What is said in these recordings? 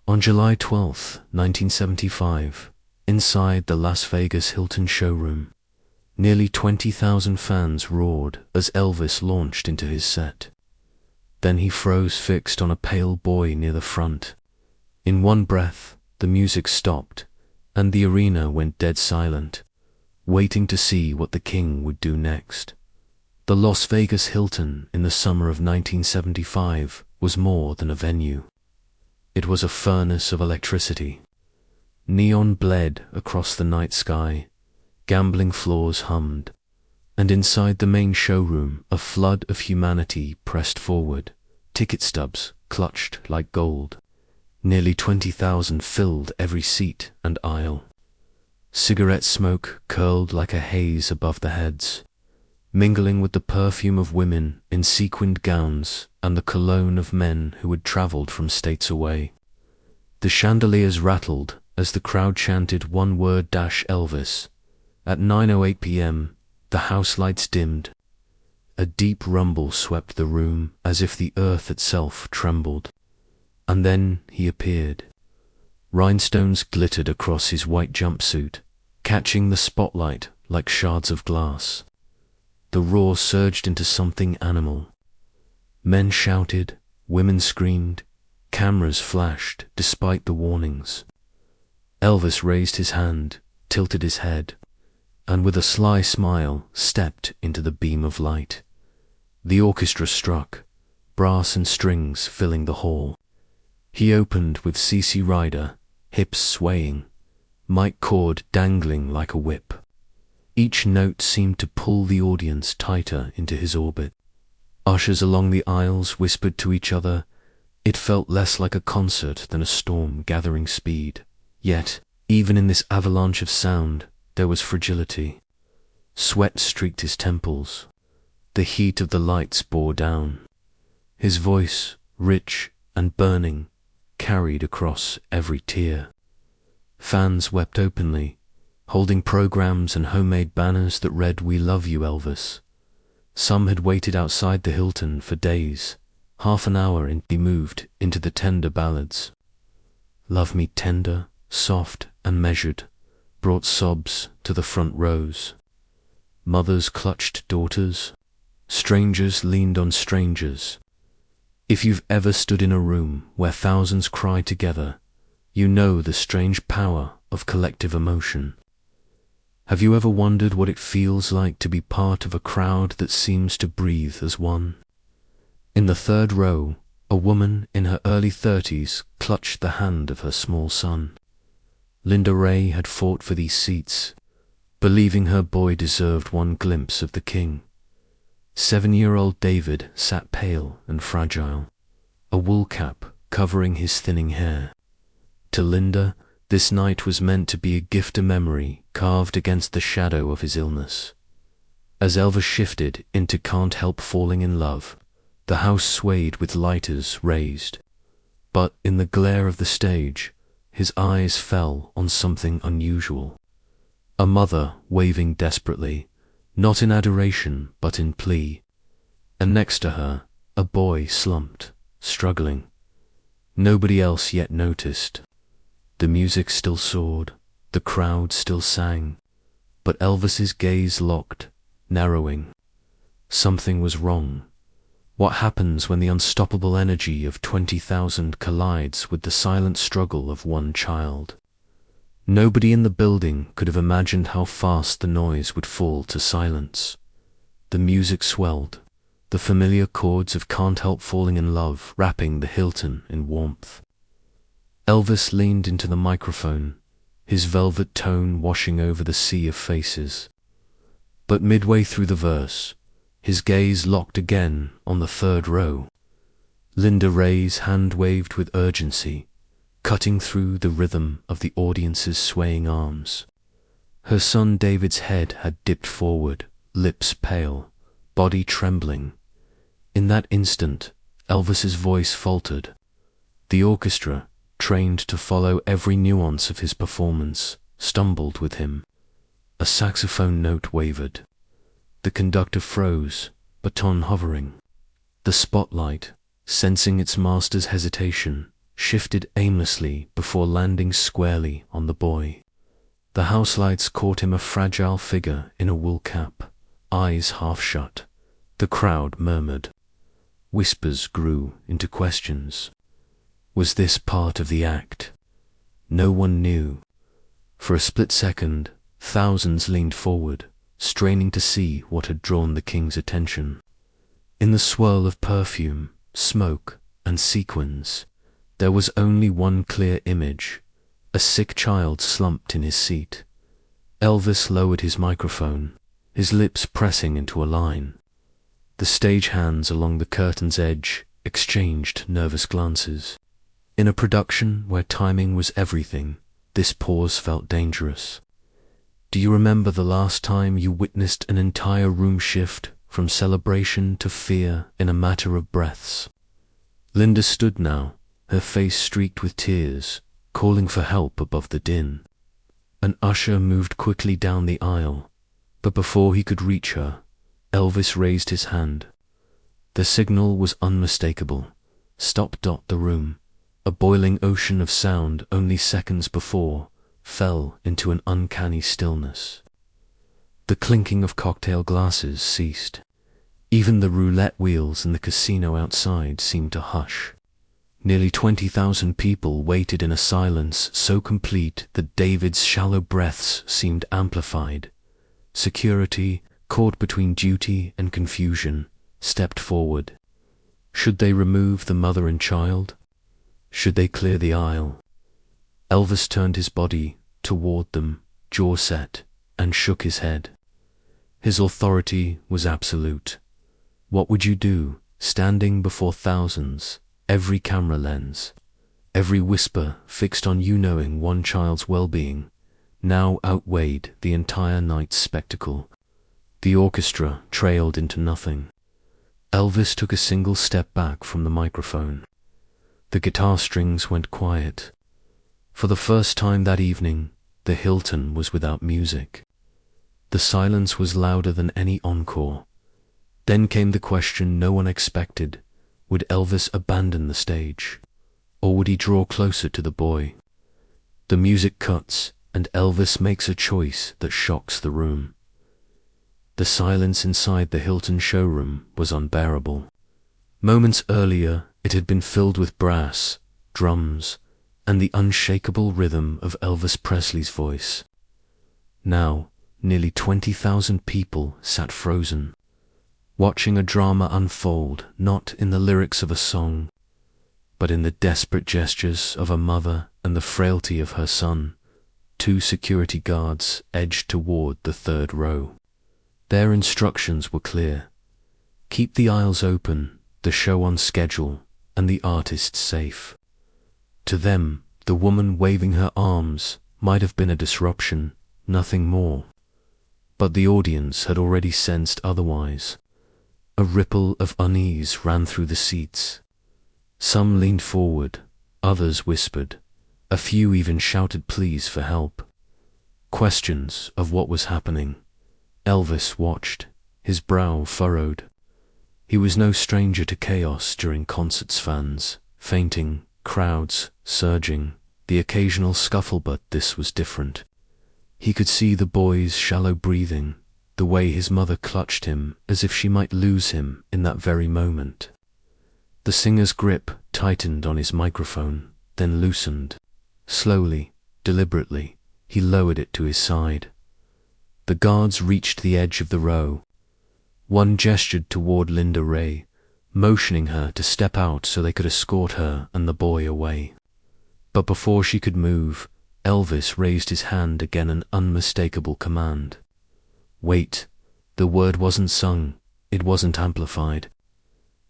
On July 12, 1975, inside the Las Vegas Hilton showroom, nearly 20,000 fans roared as Elvis launched into his set. Then he froze fixed on a pale boy near the front. In one breath, the music stopped, and the arena went dead silent, waiting to see what the king would do next. The Las Vegas Hilton in the summer of 1975 was more than a venue. It was a furnace of electricity. Neon bled across the night sky, gambling floors hummed, and inside the main showroom a flood of humanity pressed forward, ticket stubs clutched like gold. Nearly 20,000 filled every seat and aisle. Cigarette smoke curled like a haze above the heads, mingling with the perfume of women in sequined gowns and the cologne of men who had traveled from states away. The chandeliers rattled as the crowd chanted one word Elvis. At 9:08 p.m., the house lights dimmed. A deep rumble swept the room as if the earth itself trembled. And then he appeared. Rhinestones glittered across his white jumpsuit, catching the spotlight like shards of glass. The roar surged into something animal. Men shouted, women screamed, cameras flashed despite the warnings. Elvis raised his hand, tilted his head, and with a sly smile stepped into the beam of light. The orchestra struck, brass and strings filling the hall. He opened with CC Rider, hips swaying, mic cord dangling like a whip. Each note seemed to pull the audience tighter into his orbit. Ushers along the aisles whispered to each other. It felt less like a concert than a storm gathering speed. Yet, even in this avalanche of sound, there was fragility. Sweat streaked his temples. The heat of the lights bore down. His voice, rich and burning, carried across every tear. Fans wept openly, holding programs and homemade banners that read, "We love you, Elvis." Some had waited outside the Hilton for days. Half an hour in, he moved into the tender ballads. "Love Me Tender, Soft and Measured" brought sobs to the front rows. Mothers clutched daughters. Strangers leaned on strangers. If you've ever stood in a room where thousands cry together, you know the strange power of collective emotion. Have you ever wondered what it feels like to be part of a crowd that seems to breathe as one? In the third row, a woman in her early 30s clutched the hand of her small son. Linda Ray had fought for these seats, believing her boy deserved one glimpse of the king. 7-year-old David sat pale and fragile, a wool cap covering his thinning hair. To Linda, this night was meant to be a gift of memory carved against the shadow of his illness. As Elvis shifted into Can't Help Falling in Love, the house swayed with lighters raised. But in the glare of the stage, his eyes fell on something unusual. A mother waving desperately, not in adoration but in plea, and next to her, a boy slumped, struggling. Nobody else yet noticed. The music still soared, the crowd still sang, but Elvis's gaze locked, narrowing. Something was wrong. What happens when the unstoppable energy of 20,000 collides with the silent struggle of one child? Nobody in the building could have imagined how fast the noise would fall to silence. The music swelled, the familiar chords of Can't Help Falling in Love wrapping the Hilton in warmth. Elvis leaned into the microphone, his velvet tone washing over the sea of faces. But midway through the verse, his gaze locked again on the third row. Linda Ray's hand waved with urgency, cutting through the rhythm of the audience's swaying arms. Her son David's head had dipped forward, lips pale, body trembling. In that instant, Elvis's voice faltered. The orchestra, trained to follow every nuance of his performance, stumbled with him. A saxophone note wavered. The conductor froze, baton hovering. The spotlight, sensing its master's hesitation, shifted aimlessly before landing squarely on the boy. The house lights caught him, a fragile figure in a wool cap, eyes half shut. The crowd murmured. Whispers grew into questions. Was this part of the act? No one knew. For a split second, thousands leaned forward, straining to see what had drawn the king's attention. In the swirl of perfume, smoke, and sequins, there was only one clear image: a sick child slumped in his seat. Elvis lowered his microphone, his lips pressing into a line. The stagehands along the curtain's edge exchanged nervous glances. In a production where timing was everything, this pause felt dangerous. Do you remember the last time you witnessed an entire room shift from celebration to fear in a matter of breaths? Linda stood now, her face streaked with tears, calling for help above the din. An usher moved quickly down the aisle, but before he could reach her, Elvis raised his hand. The signal was unmistakable. Stop. The room, a boiling ocean of sound only seconds before, fell into an uncanny stillness. The clinking of cocktail glasses ceased. Even the roulette wheels in the casino outside seemed to hush. Nearly 20,000 people waited in a silence so complete that David's shallow breaths seemed amplified. Security, caught between duty and confusion, stepped forward. Should they remove the mother and child? Should they clear the aisle? Elvis turned his body toward them, jaw set, and shook his head. His authority was absolute. What would you do, standing before thousands, every camera lens, every whisper fixed on you, knowing one child's well-being now outweighed the entire night's spectacle? The orchestra trailed into nothing. Elvis took a single step back from the microphone. The guitar strings went quiet. For the first time that evening, the Hilton was without music. The silence was louder than any encore. Then came the question no one expected. Would Elvis abandon the stage? Or would he draw closer to the boy? The music cuts, and Elvis makes a choice that shocks the room. The silence inside the Hilton showroom was unbearable. Moments earlier, it had been filled with brass, drums, and the unshakable rhythm of Elvis Presley's voice. Now, nearly 20,000 people sat frozen, watching a drama unfold, not in the lyrics of a song, but in the desperate gestures of a mother and the frailty of her son. 2 security guards edged toward the third row. Their instructions were clear: keep the aisles open, the show on schedule, and the artists safe. To them, the woman waving her arms might have been a disruption, nothing more. But the audience had already sensed otherwise. A ripple of unease ran through the seats. Some leaned forward, others whispered, a few even shouted pleas for help. Questions of what was happening. Elvis watched, his brow furrowed. He was no stranger to chaos during concerts: fans fainting, crowds surging, the occasional scuffle, but this was different. He could see the boy's shallow breathing, the way his mother clutched him as if she might lose him in that very moment. The singer's grip tightened on his microphone, then loosened. Slowly, deliberately, he lowered it to his side. The guards reached the edge of the row. One gestured toward Linda Ray, motioning her to step out so they could escort her and the boy away. But before she could move, Elvis raised his hand again, an unmistakable command. Wait. The word wasn't sung, it wasn't amplified.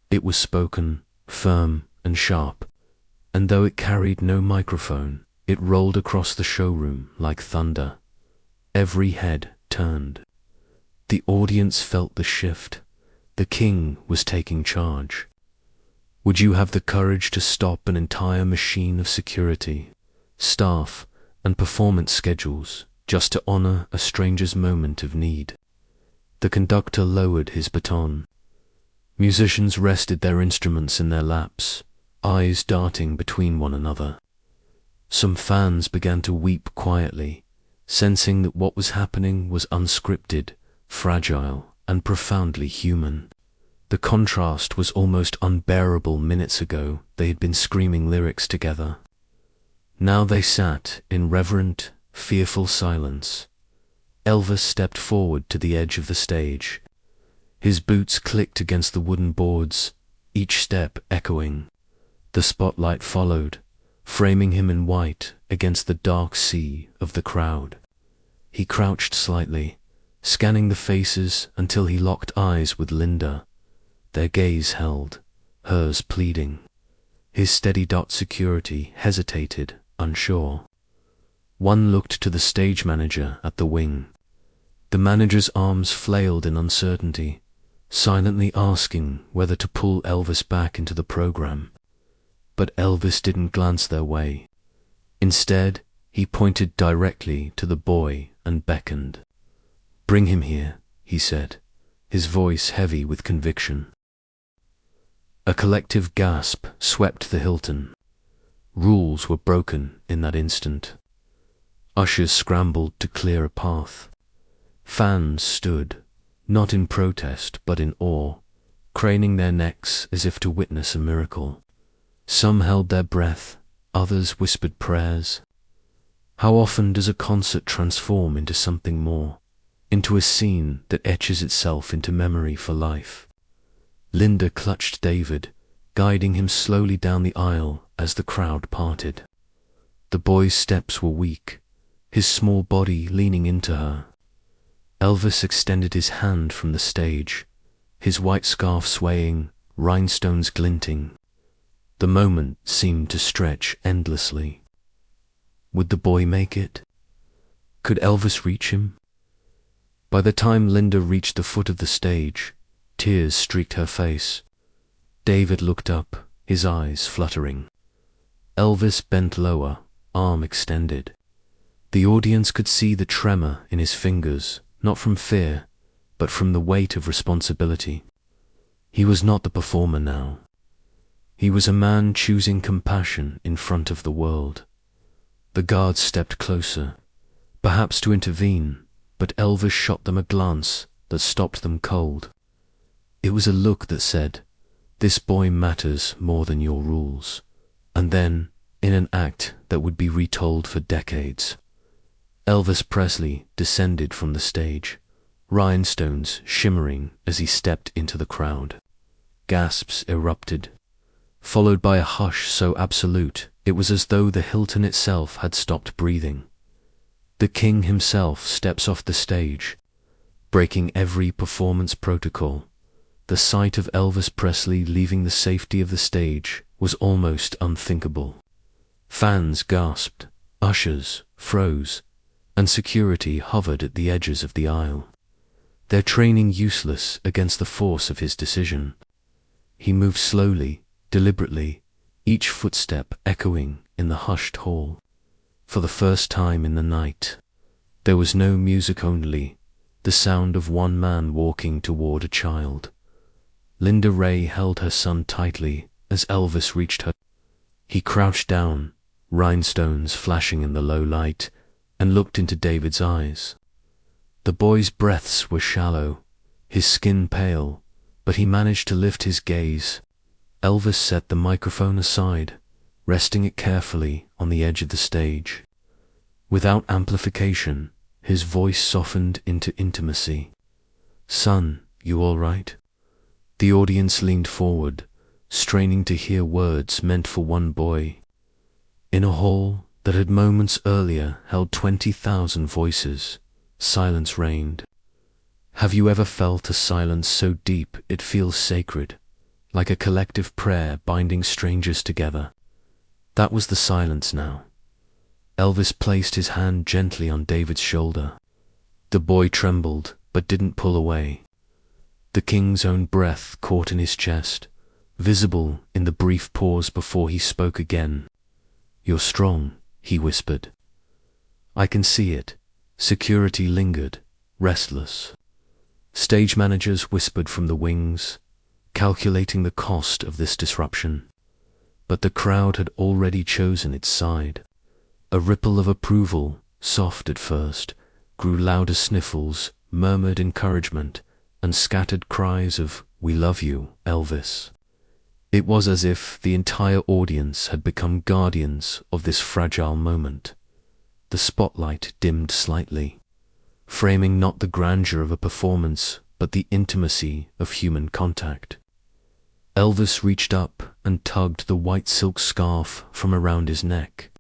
It was spoken, firm and sharp, and though it carried no microphone, it rolled across the showroom like thunder. Every head turned. The audience felt the shift. The king was taking charge. Would you have the courage to stop an entire machine of security, staff, and performance schedules just to honor a stranger's moment of need? The conductor lowered his baton. Musicians rested their instruments in their laps, eyes darting between one another. Some fans began to weep quietly, sensing that what was happening was unscripted, fragile, and profoundly human. The contrast was almost unbearable. Minutes ago, they had been screaming lyrics together. Now they sat in reverent, fearful silence. Elvis stepped forward to the edge of the stage. His boots clicked against the wooden boards, each step echoing. The spotlight followed, framing him in white against the dark sea of the crowd. He crouched slightly, scanning the faces until he locked eyes with Linda. Their gaze held, hers pleading. His steady dot security hesitated, unsure. One looked to the stage manager at the wing. The manager's arms flailed in uncertainty, silently asking whether to pull Elvis back into the program. But Elvis didn't glance their way. Instead, he pointed directly to the boy and beckoned. "Bring him here," he said, his voice heavy with conviction. A collective gasp swept the Hilton. Rules were broken in that instant. Ushers scrambled to clear a path. Fans stood, not in protest but in awe, craning their necks as if to witness a miracle. Some held their breath, others whispered prayers. How often does a concert transform into something more, into a scene that etches itself into memory for life? Linda clutched David, guiding him slowly down the aisle as the crowd parted. The boy's steps were weak, his small body leaning into her. Elvis extended his hand from the stage, his white scarf swaying, rhinestones glinting. The moment seemed to stretch endlessly. Would the boy make it? Could Elvis reach him? By the time Linda reached the foot of the stage, tears streaked her face. David looked up, his eyes fluttering. Elvis bent lower, arm extended. The audience could see the tremor in his fingers, not from fear, but from the weight of responsibility. He was not the performer now. He was a man choosing compassion in front of the world. The guards stepped closer, perhaps to intervene, but Elvis shot them a glance that stopped them cold. It was a look that said, "This boy matters more than your rules." And then, in an act that would be retold for decades, Elvis Presley descended from the stage, rhinestones shimmering as he stepped into the crowd. Gasps erupted, followed by a hush so absolute it was as though the Hilton itself had stopped breathing. The king himself steps off the stage, breaking every performance protocol. The sight of Elvis Presley leaving the safety of the stage was almost unthinkable. Fans gasped, ushers froze, and security hovered at the edges of the aisle, their training useless against the force of his decision. He moved slowly, deliberately, each footstep echoing in the hushed hall. For the first time in the night, there was no music, only the sound of one man walking toward a child. Linda Ray held her son tightly as Elvis reached her. He crouched down, rhinestones flashing in the low light, and looked into David's eyes. The boy's breaths were shallow, his skin pale, but he managed to lift his gaze. Elvis set the microphone aside, resting it carefully on the edge of the stage. Without amplification, his voice softened into intimacy. "Son, you all right?" The audience leaned forward, straining to hear words meant for one boy. In a hall that had moments earlier held 20,000 voices, silence reigned. Have you ever felt a silence so deep it feels sacred, like a collective prayer binding strangers together? That was the silence now. Elvis placed his hand gently on David's shoulder. The boy trembled, but didn't pull away. The king's own breath caught in his chest, visible in the brief pause before he spoke again. "You're strong," he whispered. "I can see it." Security lingered, restless. Stage managers whispered from the wings, calculating the cost of this disruption. but the crowd had already chosen its side. A ripple of approval, soft at first, grew louder sniffles, murmured encouragement, and scattered cries of, "We love you, Elvis." It was as if the entire audience had become guardians of this fragile moment. The spotlight dimmed slightly, framing not the grandeur of a performance, but the intimacy of human contact. Elvis reached up and tugged the white silk scarf from around his neck.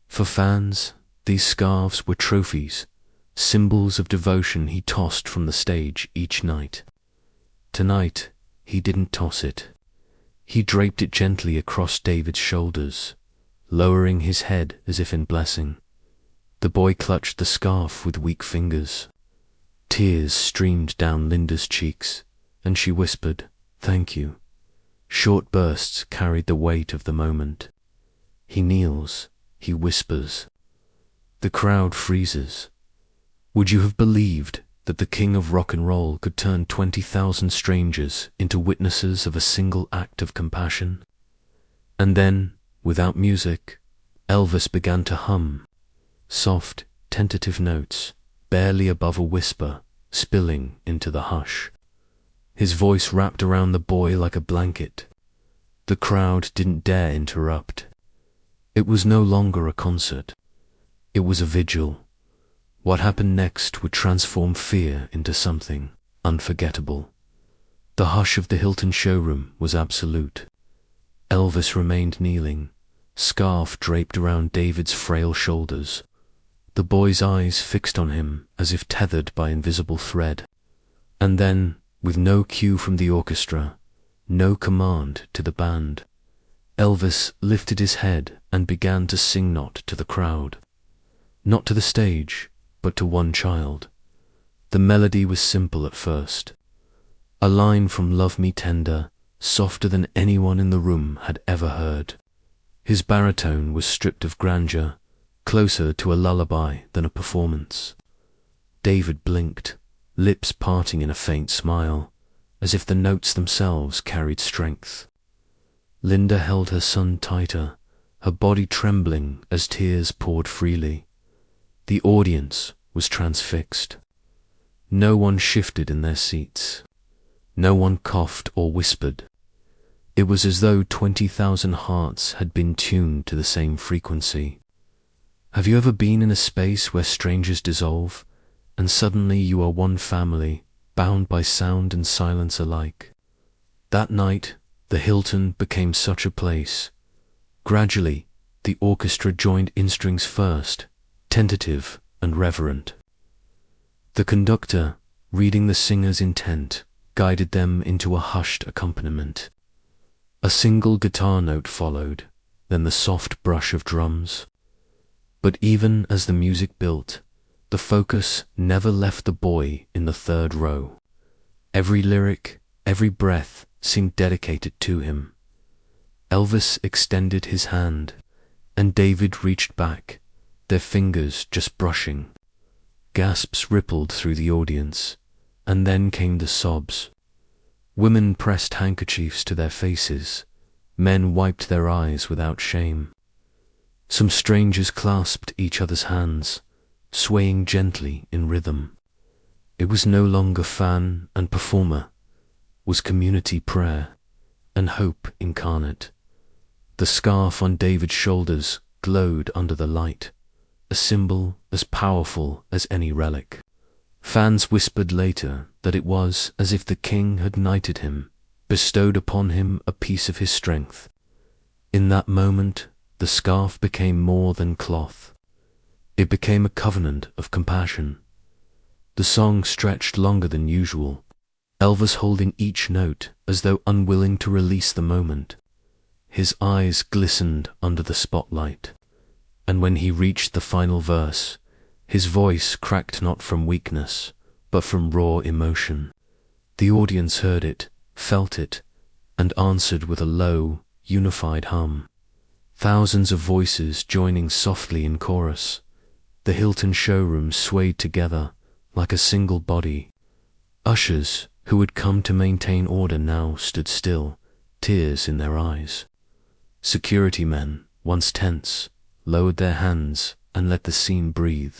For fans, these scarves were trophies, symbols of devotion he tossed from the stage each night. Tonight, he didn't toss it. He draped it gently across David's shoulders, lowering his head as if in blessing. The boy clutched the scarf with weak fingers. Tears streamed down Linda's cheeks, and she whispered, "Thank you." Short bursts carried the weight of the moment. He kneels, he whispers. The crowd freezes. Would you have believed that the king of rock and roll could turn 20,000 strangers into witnesses of a single act of compassion? And then, without music, Elvis began to hum. Soft, tentative notes, barely above a whisper, spilling into the hush. His voice wrapped around the boy like a blanket. The crowd didn't dare interrupt. It was no longer a concert. It was a vigil. What happened next would transform fear into something unforgettable. The hush of the Hilton showroom was absolute. Elvis remained kneeling, scarf draped around David's frail shoulders, the boy's eyes fixed on him as if tethered by invisible thread. And then, with no cue from the orchestra, no command to the band, Elvis lifted his head and began to sing, not to the crowd, not to the stage, but to one child. The melody was simple at first. A line from "Love Me Tender," softer than anyone in the room had ever heard. His baritone was stripped of grandeur, closer to a lullaby than a performance. David blinked, lips parting in a faint smile, as if the notes themselves carried strength. Linda held her son tighter, her body trembling as tears poured freely. The audience was transfixed. No one shifted in their seats. No one coughed or whispered. It was as though 20,000 hearts had been tuned to the same frequency. Have you ever been in a space where strangers dissolve, and suddenly you are one family, bound by sound and silence alike? That night, the Hilton became such a place. Gradually, the orchestra joined in strings first, tentative and reverent. The conductor, reading the singer's intent, guided them into a hushed accompaniment. A single guitar note followed, then the soft brush of drums. But even as the music built, the focus never left the boy in the third row. Every lyric, every breath seemed dedicated to him. Elvis extended his hand, and David reached back, their fingers just brushing. Gasps rippled through the audience, and then came the sobs. Women pressed handkerchiefs to their faces, men wiped their eyes without shame. Some strangers clasped each other's hands, swaying gently in rhythm. It was no longer fan and performer, was community prayer and hope incarnate. The scarf on David's shoulders glowed under the light, a symbol as powerful as any relic. Fans whispered later that it was as if the king had knighted him, bestowed upon him a piece of his strength. In that moment, the scarf became more than cloth. It became a covenant of compassion. The song stretched longer than usual, Elvis holding each note as though unwilling to release the moment. His eyes glistened under the spotlight, and when he reached the final verse, his voice cracked not from weakness, but from raw emotion. The audience heard it, felt it, and answered with a low, unified hum. Thousands of voices joining softly in chorus. The Hilton showroom swayed together like a single body. Ushers, who had come to maintain order, now stood still, tears in their eyes. Security men, once tense, lowered their hands and let the scene breathe.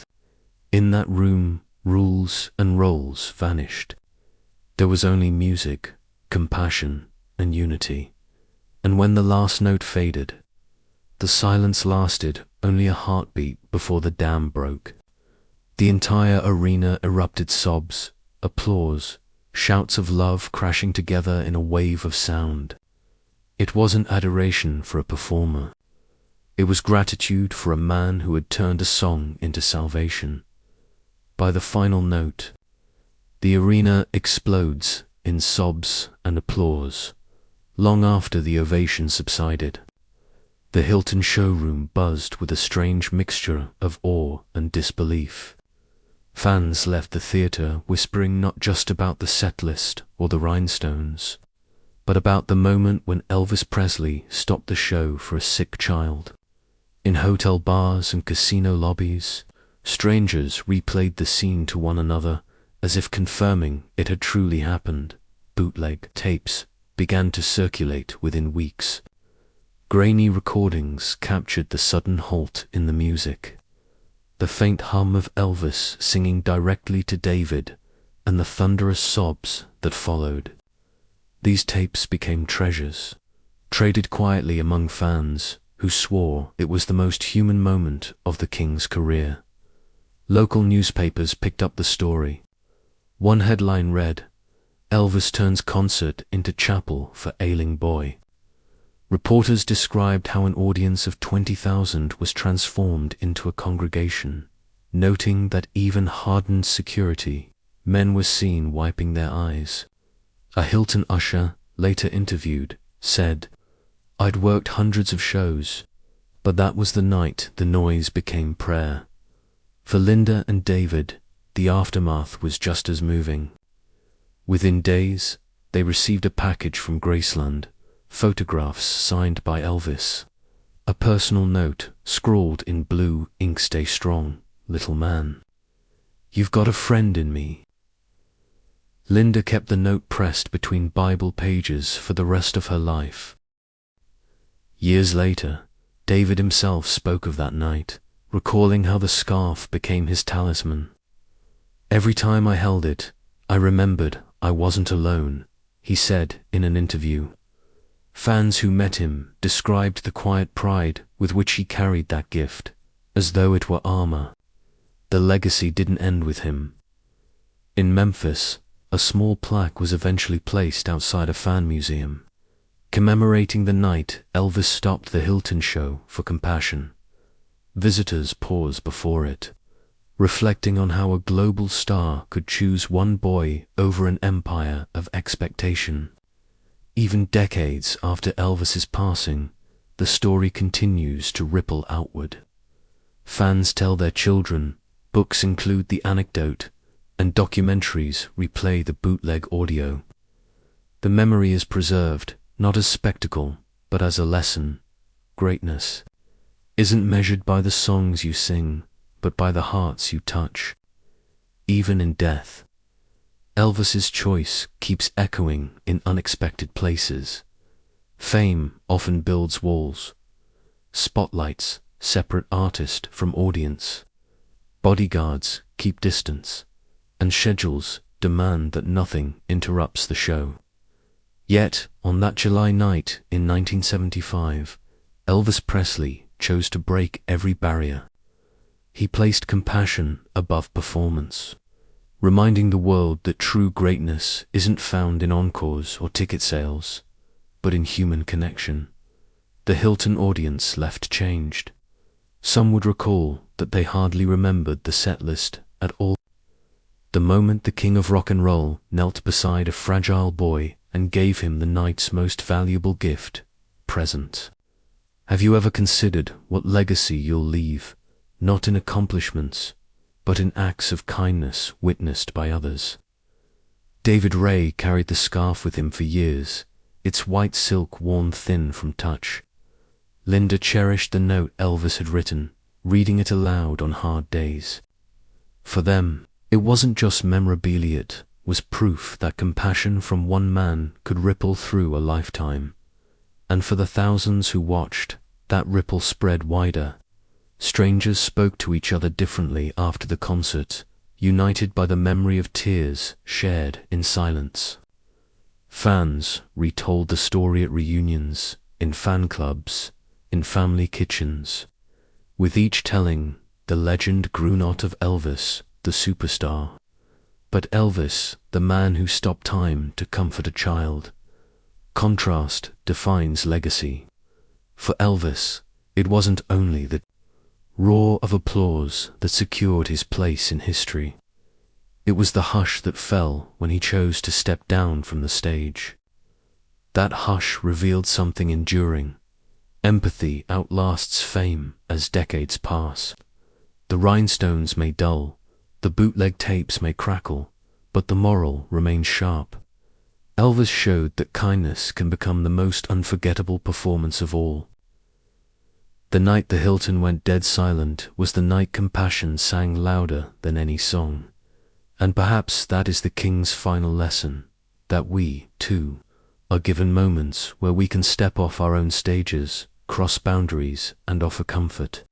In that room, rules and roles vanished. There was only music, compassion, and unity. And when the last note faded, the silence lasted only a heartbeat before the dam broke. The entire arena erupted sobs, applause, shouts of love crashing together in a wave of sound. It wasn't adoration for a performer. It was gratitude for a man who had turned a song into salvation. By the final note, the arena explodes in sobs and applause. Long after the ovation subsided, the Hilton showroom buzzed with a strange mixture of awe and disbelief. Fans left the theater whispering not just about the set list or the rhinestones, but about the moment when Elvis Presley stopped the show for a sick child. In hotel bars and casino lobbies, strangers replayed the scene to one another as if confirming it had truly happened. Bootleg tapes began to circulate within weeks. Grainy recordings captured the sudden halt in the music, the faint hum of Elvis singing directly to David, and the thunderous sobs that followed. These tapes became treasures, traded quietly among fans who swore it was the most human moment of the King's career. Local newspapers picked up the story. One headline read, "Elvis turns concert into chapel for ailing boy." Reporters described how an audience of 20,000 was transformed into a congregation, noting that even hardened security men were seen wiping their eyes. A Hilton usher, later interviewed, said, "I'd worked hundreds of shows, but that was the night the noise became prayer." For Linda and David, the aftermath was just as moving. Within days, they received a package from Graceland, photographs signed by Elvis. A personal note scrawled in blue ink, "Stay strong, little man. You've got a friend in me." Linda kept the note pressed between Bible pages for the rest of her life. Years later, David himself spoke of that night, recalling how the scarf became his talisman. "Every time I held it, I remembered I wasn't alone," he said in an interview. Fans who met him described the quiet pride with which he carried that gift, as though it were armor. The legacy didn't end with him. In Memphis, a small plaque was eventually placed outside a fan museum, commemorating the night Elvis stopped the Hilton show for compassion. Visitors paused before it, reflecting on how a global star could choose one boy over an empire of expectation. Even decades after Elvis's passing, the story continues to ripple outward. Fans tell their children, books include the anecdote, and documentaries replay the bootleg audio. The memory is preserved, not as spectacle, but as a lesson. Greatness isn't measured by the songs you sing, but by the hearts you touch. Even in death, Elvis's choice keeps echoing in unexpected places. Fame often builds walls. Spotlights separate artist from audience. Bodyguards keep distance, and schedules demand that nothing interrupts the show. Yet, on that July night in 1975, Elvis Presley chose to break every barrier. He placed compassion above performance, reminding the world that true greatness isn't found in encores or ticket sales, but in human connection. The Hilton audience left changed. Some would recall that they hardly remembered the set list at all. The moment the king of rock and roll knelt beside a fragile boy and gave him the night's most valuable gift, present. Have you ever considered what legacy you'll leave, not in accomplishments, but in acts of kindness witnessed by others? David Ray carried the scarf with him for years, its white silk worn thin from touch. Linda cherished the note Elvis had written, reading it aloud on hard days. For them, it wasn't just memorabilia, it was proof that compassion from one man could ripple through a lifetime. And for the thousands who watched, that ripple spread wider. Strangers spoke to each other differently after the concert, united by the memory of tears shared in silence. Fans retold the story at reunions, in fan clubs, in family kitchens. With each telling, the legend grew not of Elvis, the superstar, but Elvis, the man who stopped time to comfort a child. Contrast defines legacy. For Elvis, it wasn't only the roar of applause that secured his place in history. It was the hush that fell when he chose to step down from the stage. That hush revealed something enduring. Empathy outlasts fame as decades pass. The rhinestones may dull, the bootleg tapes may crackle, but the moral remains sharp. Elvis showed that kindness can become the most unforgettable performance of all. The night the Hilton went dead silent was the night compassion sang louder than any song. And perhaps that is the King's final lesson, that we, too, are given moments where we can step off our own stages, cross boundaries, and offer comfort.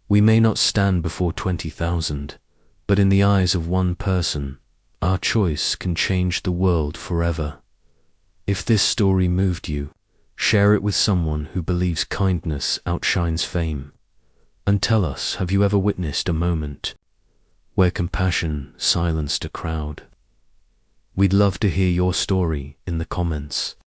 We may not stand before 20,000, but in the eyes of one person, our choice can change the world forever. If this story moved you, share it with someone who believes kindness outshines fame. And tell us, have you ever witnessed a moment where compassion silenced a crowd? We'd love to hear your story in the comments.